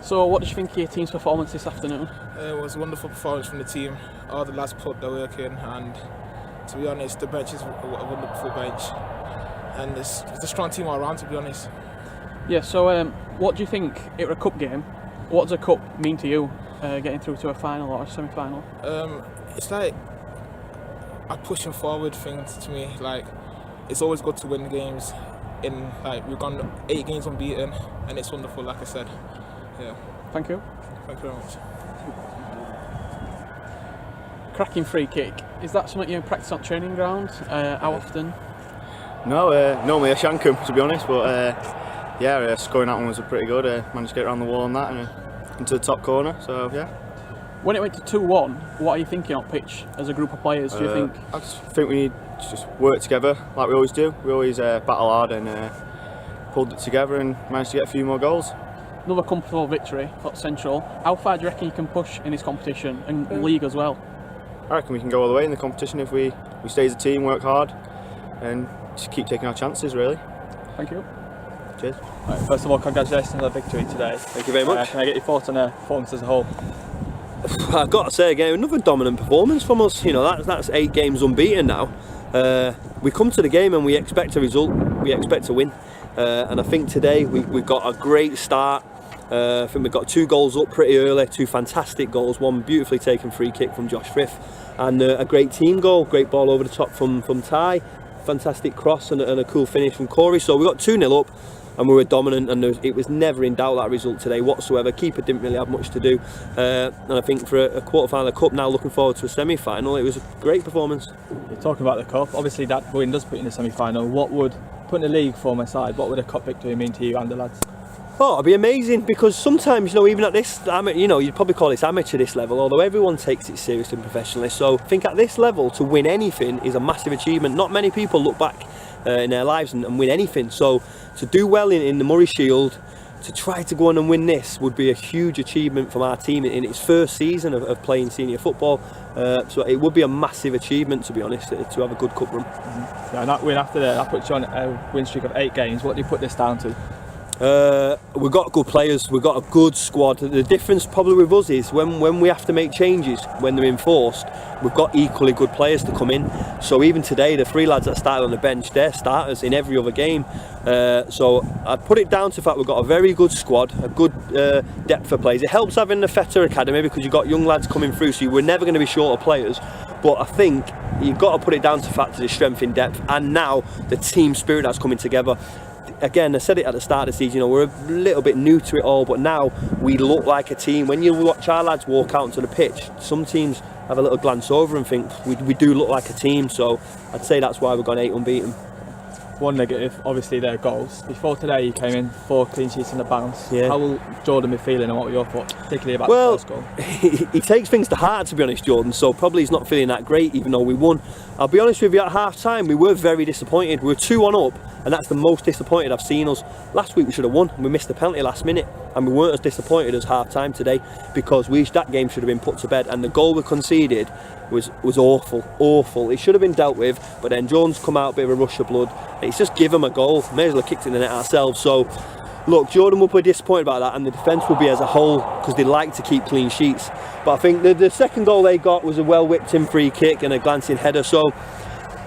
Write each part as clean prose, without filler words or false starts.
So what did you think of your team's performance this afternoon? It was a wonderful performance from the team. All the lads put their work in, and to be honest, the bench is a wonderful bench, and it's a strong team all around, to be honest. Yeah, so what do you think, it was a cup game, what does a cup mean to you, getting through to a final or a semi-final? It's like a pushing forward thing to me. Like, it's always good to win games. We've gone 8 games unbeaten, and it's wonderful, like I said. Yeah. Thank you. Thank you very much. Cracking free kick, is that something you practice on training ground? How often? No, normally I shank 'em, to be honest, but yeah, scoring that one was pretty good. Managed to get around the wall on that and into the top corner, so yeah. When it went to 2-1, what are you thinking on pitch as a group of players, do you think? I just think we need to just work together like we always do. We always battle hard and pulled it together and managed to get a few more goals. Another comfortable victory for Central. How far do you reckon you can push in this competition and league as well? I reckon we can go all the way in the competition if we stay as a team, work hard and just keep taking our chances, really. Thank you. Cheers. Right, first of all, congratulations on the victory today. Thank you very much. Can I get your thoughts on the performance as a whole? I've got to say again, another dominant performance from us. You know, that's 8 games unbeaten now. We come to the game and we expect a result. We expect to win, and I think today we've got a great start. I think we got 2 goals up pretty early, 2 fantastic goals, one beautifully taken free kick from Josh Frith, and a great team goal, great ball over the top from Ty, fantastic cross and a cool finish from Corey. So we got 2-0 up and we were dominant, and it was never in doubt, that result today whatsoever. Keeper didn't really have much to do, and I think for a quarter-final of the cup, now looking forward to a semi-final, it was a great performance. You're talking about the cup, obviously that win does put you in the semi-final. What would, putting the league form aside, what would a cup victory mean to you and the lads? Oh, it'd be amazing, because sometimes, you know, even at this, you know, you'd probably call this amateur, this level, although everyone takes it seriously and professionally. So I think at this level, to win anything is a massive achievement. Not many people look back in their lives and win anything. So to do well in the Murray Shield, to try to go on and win this would be a huge achievement from our team in its first season of playing senior football. So it would be a massive achievement, to be honest, to have a good cup run. Yeah, and that win after that puts you on a win streak of 8 games. What do you put this down to? We've got good players, we've got a good squad. The difference probably with us is when we have to make changes, when they're enforced, we've got equally good players to come in. So even today, the 3 lads that started on the bench, they're starters in every other game. So I'd put it down to the fact we've got a very good squad, a good depth of players. It helps having the FETA Academy because you've got young lads coming through, so we're never going to be short of players. But I think you've got to put it down to the fact of the strength in depth, and now the team spirit that's coming together. Again, I said it at the start of the season, you know, we're a little bit new to it all, but now we look like a team. When you watch our lads walk out onto the pitch, some teams have a little glance over and think we do look like a team. So I'd say that's why we've gone 8 unbeaten. One negative, obviously, their goals. Before today, you came in 4 clean sheets and a bounce. Yeah. How will Jordan be feeling, and what were your thoughts, particularly about the first goal? He takes things to heart, to be honest, Jordan, so probably he's not feeling that great, even though we won. I'll be honest with you, at half-time, we were very disappointed. We were 2-1 up, and that's the most disappointed I've seen us. Last week we should have won, and we missed the penalty last minute, and we weren't as disappointed as half-time today, because that game should have been put to bed, and the goal we conceded was awful. It should have been dealt with, but then Jones come out, a bit of a rush of blood. It's just give him a goal. May as well have kicked it in the net ourselves. So look, Jordan will be disappointed about that, and the defence will be as a whole, because they like to keep clean sheets. But I think the second goal they got was a well whipped in free kick and a glancing header. So,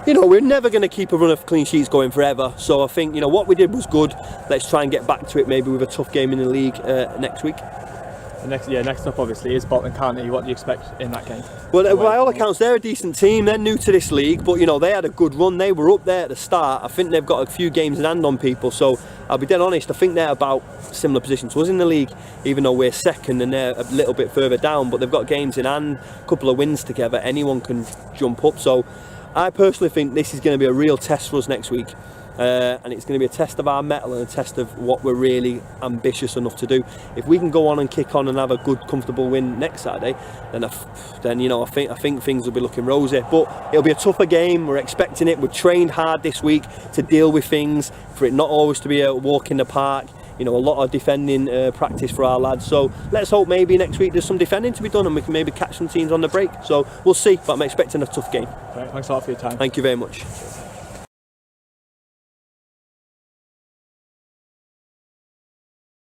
you know, we're never going to keep a run of clean sheets going forever. So I think, you know, what we did was good. Let's try and get back to it, maybe with a tough game in the league next week. Next up obviously is Bolton County. What do you expect in that game? Well, by all accounts, they're a decent team. They're new to this league, but you know, they had a good run. They were up there at the start. I think they've got a few games in hand on people. So I'll be dead honest, I think they're about similar position to us in the league, even though we're second and they're a little bit further down. But they've got games in hand, a couple of wins together. Anyone can jump up. So I personally think this is going to be a real test for us next week. And it's going to be a test of our mettle and a test of what we're really ambitious enough to do. If we can go on and kick on and have a good, comfortable win next Saturday, then you know, I think things will be looking rosy. But it'll be a tougher game. We're expecting it. We've trained hard this week to deal with things, for it not always to be a walk in the park. you know, a lot of defending practice for our lads. So let's hope maybe next week there's some defending to be done and we can maybe catch some teams on the break. So we'll see, but I'm expecting a tough game. Right, thanks a lot for your time. Thank you very much.